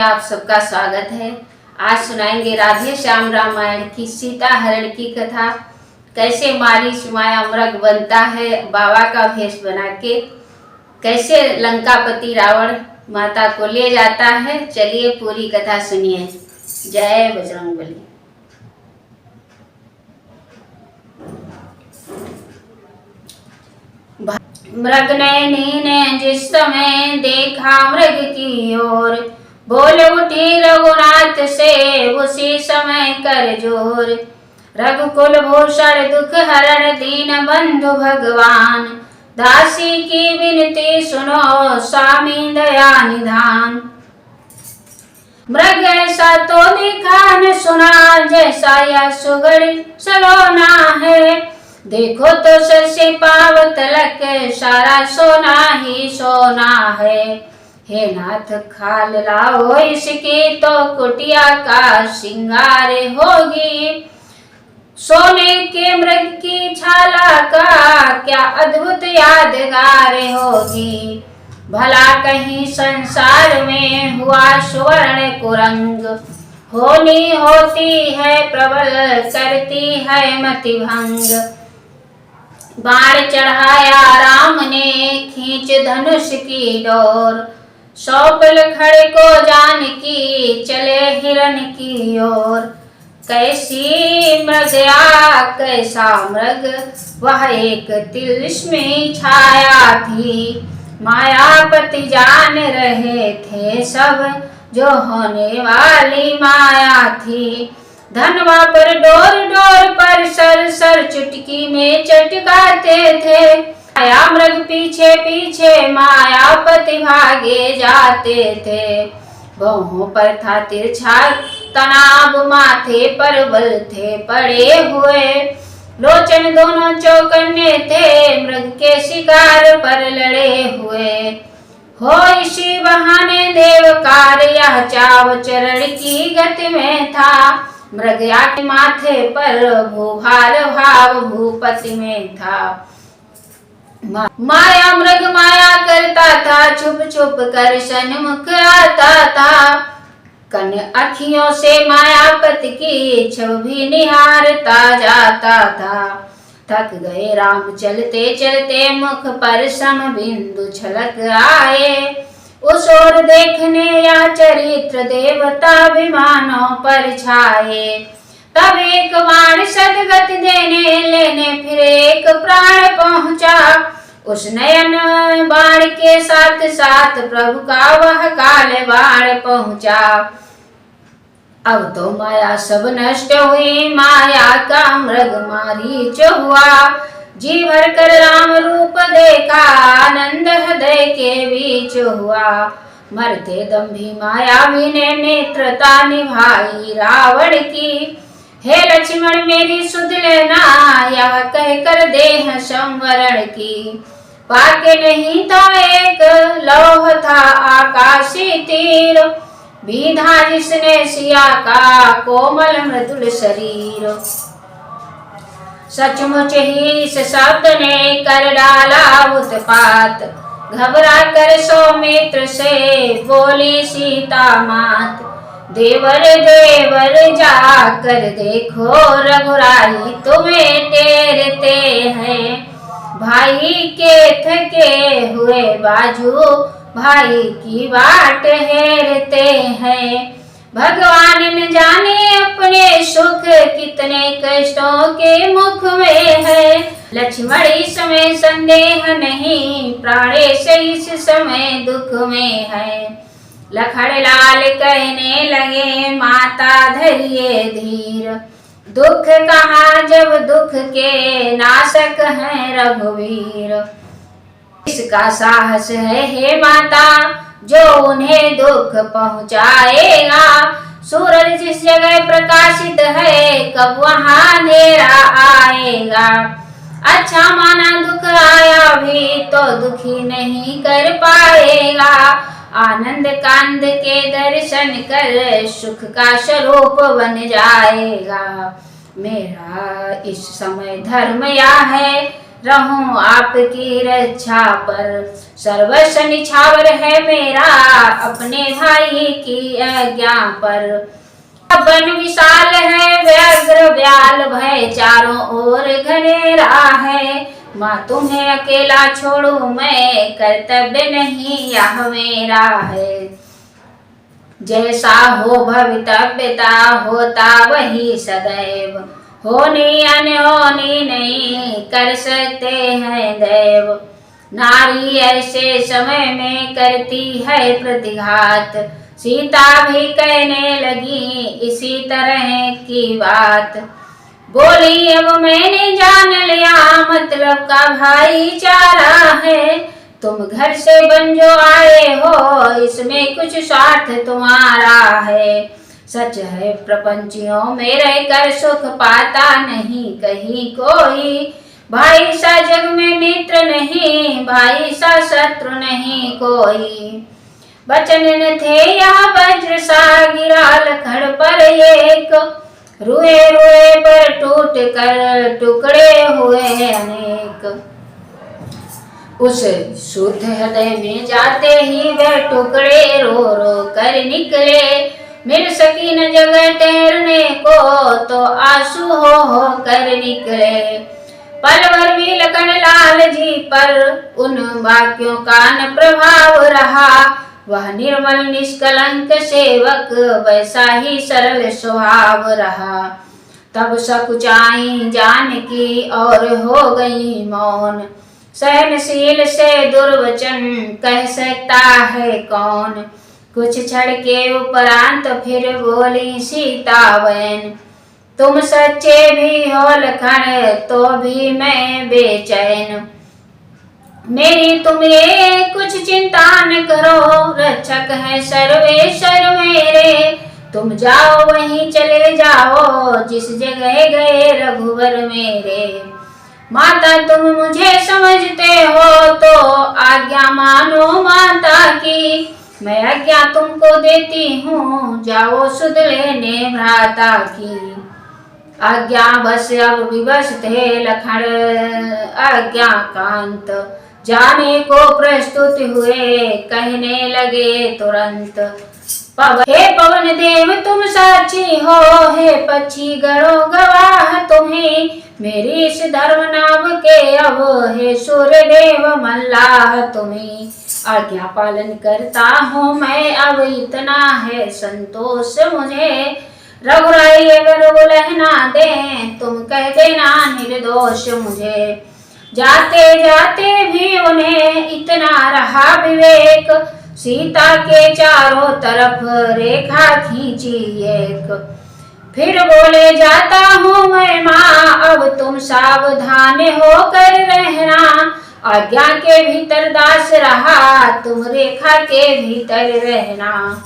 आप सबका स्वागत है। आज सुनाएंगे राधे श्याम रामायण की सीता हरण की कथा। कैसे मारीच माया मृग बनता है बाबा का भेष बना के, कैसे लंकापति रावण माता को ले जाता है। चलिए पूरी कथा सुनिए। जय बजरंगबली। मृग ने जिस समय देखा मृग की ओर, बोल उठी रघुनाथ से उसी समय कर जोर। रघुकुल भूषण दुख हरण दीन बंधु भगवान, दासी की विनती सुनो स्वामी दया निधान। मृग ऐसा तो देखा न सुना, जैसा यह सुगढ़ सलोना है। देखो तो सर से पाव तलक सारा सोना ही सोना है। हे नाथ खाल लाओ इसकी तो कुटिया का श्रृंगार होगी। सोने के मृग की छाला का क्या अद्भुत यादगार होगी। भला कहीं संसार में हुआ सुवर्ण कुरंग, होनी होती है प्रबल करती है मति भंग। बाण चढ़ाया राम ने खींच धनुष की डोर, सौंप लखड़ को जानकी चले हिरण की ओर। कैसी मृगया कैसा मृग वह एक तिलिस्मी छाया थी। मायापति जान रहे थे सब जो होने वाली माया थी। धनवा पर डोर डोर पर सर सर चुटकी में चटकाते थे। माया मृग पीछे पीछे मायापति भागे जाते थे। बाहों पर था तिरछा तनाब, माथे पर बल थे पड़े हुए। लोचन दोनों चौकन्ने थे मृग के शिकार पर लड़े हुए। हो इसी बहाने देवकार यह चाव चरण की गति में था। मृगया के माथे पर भूभार भाव भूपति में था। माया मृग माया करता था, छुप छुप कर सन्मुख आता था। कन अखियों से मायापति की छवि निहारता जाता था। थक गए राम चलते चलते मुख पर सम बिंदु छलक आए। उस ओर देखने या चरित्र देवता विमानों पर छाए। तब एक बाण सदगति देने लेने फिर एक प्राण पहुंचा। उस नयन बाण के साथ साथ प्रभु का वह काल बाण पहुंचा। अब तो माया सब नष्ट हुई, माया का मृग मारीच हुआ। जी भर कर राम रूप देखा, आनंद हृदय के बीच हुआ। मरते दम भी मायावी ने नेत्रता निभाई रावण की। हे लक्ष्मण मेरी सुध लेना, यह कहकर देह संवरण की। पाके नहीं था एक लौह था आकाशी तीर, बीधा जिसने सिया का कोमल मृदुल शरीर। सचमुच ही इस शब्द ने कर डाला उत्पात, घबरा कर सौमित्र से बोली सीता मात। देवर देवर जाकर देखो रघुराई तुम्हें टेरते हैं। भाई के थके हुए बाजू भाई की बाट हेरते हैं। भगवान न जाने अपने सुख कितने कष्टों के मुख में है। लक्ष्मण इस समय संदेह नहीं, प्राणेश इस समय दुख में है। लखड़ लाल कहने लगे माता धरिए धीर। दुख कहाँ जब दुख के नाशक हैं रघुवीर। इसका साहस है हे माता जो उन्हें दुख पहुँचाएगा। सूरज जिस जगह प्रकाशित है कब वहाँ अंधेरा आएगा। अच्छा माना दुख आया भी तो दुखी नहीं कर पाएगा। आनंद कांद के दर्शन कर सुख का स्वरूप बन जाएगा। मेरा इस समय धर्म या है रहूं आपकी रक्षा पर। सर्वस्व निछावर है मेरा अपने भाई की आज्ञा पर। वन विशाल है व्याघ्र व्याल भय चारों ओर घनेरा है। माँ तुम्हें अकेला छोड़ू मैं कर्तव्य नहीं यह मेरा है। जैसा हो भवितव्यता होता वही सदैव। होनी अनहोनी नहीं कर सकते हैं देव। नारी ऐसे समय में करती है प्रतिघात। सीता भी कहने लगी इसी तरह की बात। बोली अब मैंने जान लिया मतलब का भाईचारा है। तुम घर से बन जो आए हो इसमें कुछ स्वार्थ तुम्हारा है। सच है प्रपंचियों में रहकर सुख पाता नहीं कहीं कोई। भाई सा जग में मित्र नहीं भाई सा शत्रु नहीं कोई। वचन न थे यह वज्र सा गिरा लखड़ पर एक। रुए रुए पर टूट कर टुकड़े हुए अनेक। उस शुद्ध हृदय में जाते ही वह टुकड़े रो रो कर निकले। मिल सकी न जगह ठहरने को तो आंसू हो कर निकले। पल भर भी लखन लाल जी पर उन वाक्यों का न प्रभाव रहा। वह निर्मल निष्कलंक सेवक वैसा ही सरल स्वभाव रहा। तब सकुचाई जानकी और हो गई मौन। सहनशील से दुर्वचन कह सकता है कौन। कुछ क्षण के उपरांत फिर बोली सीता बहन। तुम सच्चे भी हो लखन तो भी मैं बेचैन। मेरी तुम ये कुछ चिंता न करो रक्षक है सर्वेश्वर मेरे। तुम जाओ वहीं चले जाओ जिस जगह गए रघुवर मेरे। माता तुम मुझे समझते हो तो आज्ञा मानो माता की। मैं आज्ञा तुमको देती हूँ जाओ सुध लेने भ्राता की। आज्ञा बस अब विवश थे लखन आज्ञा कांत। जाने को प्रस्तुत हुए कहने लगे तुरंत। हे पवन देव तुम साक्षी हो हे पक्षी गणों गवाह तुम्हें। मेरी इस धर्म नाम के अब हे सूर्य देव मल्लाह तुम्हें। आज्ञा पालन करता हूँ मैं अब इतना है संतोष मुझे। रघुराई अगर बुलहना दे तुम कह देना निर्दोष मुझे। जाते जाते भी उन्हें इतना रहा विवेक। सीता के चारों तरफ रेखा खींची एक। फिर बोले जाता हूँ मैं माँ अब तुम सावधान होकर रहना। आज्ञा के भीतर दास रहा तुम रेखा के भीतर रहना।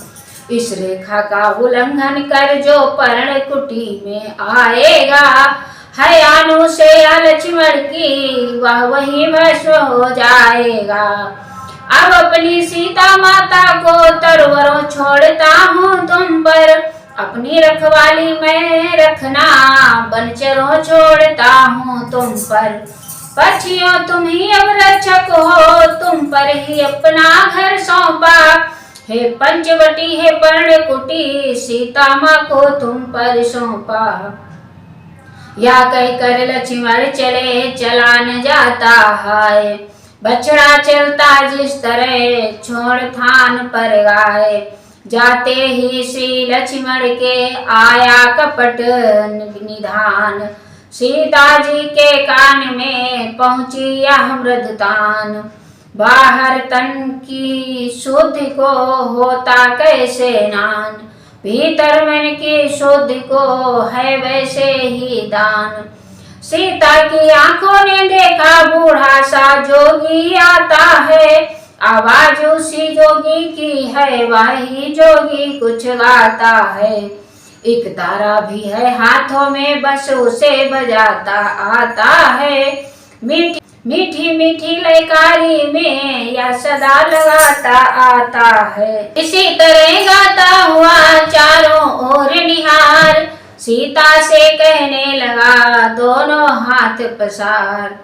इस रेखा का उल्लंघन कर जो पर्ण कुटी में आएगा। है अनु से लक्ष्मण की वह वही भस्म हो जाएगा। अब अपनी सीता माता को तरवरों छोड़ता हूँ तुम पर। अपनी रखवाली में रखना बनचरों छोड़ता हूँ तुम पर। पक्षियों तुम ही अब रक्षक हो तुम पर ही अपना घर सौंपा। हे पंचवटी हे पर्णकुटी सीता माँ को तुम पर सौंपा। या कह कर लक्ष्मण चले चला न जाता है। बछड़ा चलता जिस तरह छोड़ थान पर गाय। जाते ही श्री लक्ष्मण के आया कपट निधान। सीता जी के कान में पहुंची यह मृदुतान। बाहर तन की शुद्धि को होता कैसे नान। भीतर मन की शुद्धि को है वैसे ही दान। सीता की आंखों ने देखा बूढ़ा सा जोगी आता है। आवाज उसी जोगी की है वही जोगी कुछ गाता है। एक तारा भी है हाथों में बस उसे बजाता आता है। मीठी मीठी मीठी लयकारी में या सदा लगाता आता है। इसी तरह गाता हुआ चारों ओर निहार। सीता से कहने लगा दोनों हाथ पसार।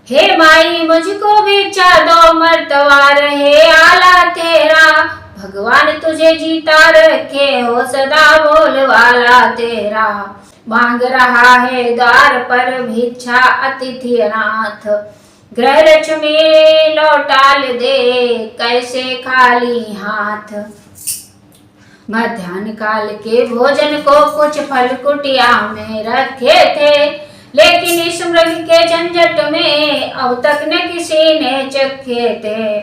हे माई मुझको भिक्षा दो, मर्तबा रहे आला तेरा। भगवान तुझे जीता रखे, हो सदा बोल वाला तेरा। मांग रहा है द्वार पर भिक्षा अतिथि अनाथ, गृह लक्ष्मी लौटाल दे, कैसे खाली हाथ। मध्याह्न काल के भोजन को कुछ फल कुटिया में रखे थे, लेकिन इस मृग के झंझट में अब तक न किसी ने चखे थे।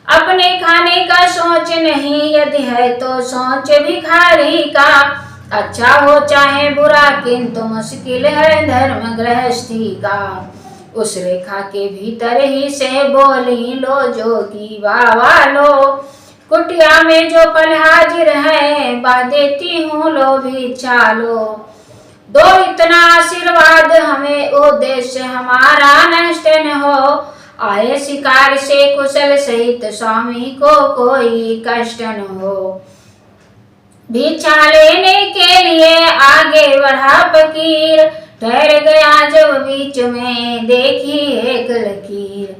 अपने खाने का सोच नहीं, यदि है तो सोच भिखारी का। अच्छा हो चाहे बुरा किंतु मुश्किल है धर्म गृहस्थी का। उस रेखा के भीतर ही से बोली लो जोगी बाबा लो, कुटिया में जो पल हाजिर है बा देती हूँ लो भिक्षा लो। दो इतना आशीर्वाद हमें, उद्देश्य हमारा नष्ट न हो, आए शिकार से कुशल सहित स्वामी को कोई कष्ट न हो। भिक्षा लेने के लिए आगे बढ़ा फकीर, ठहर गया जब बीच में देखी एक लकीर।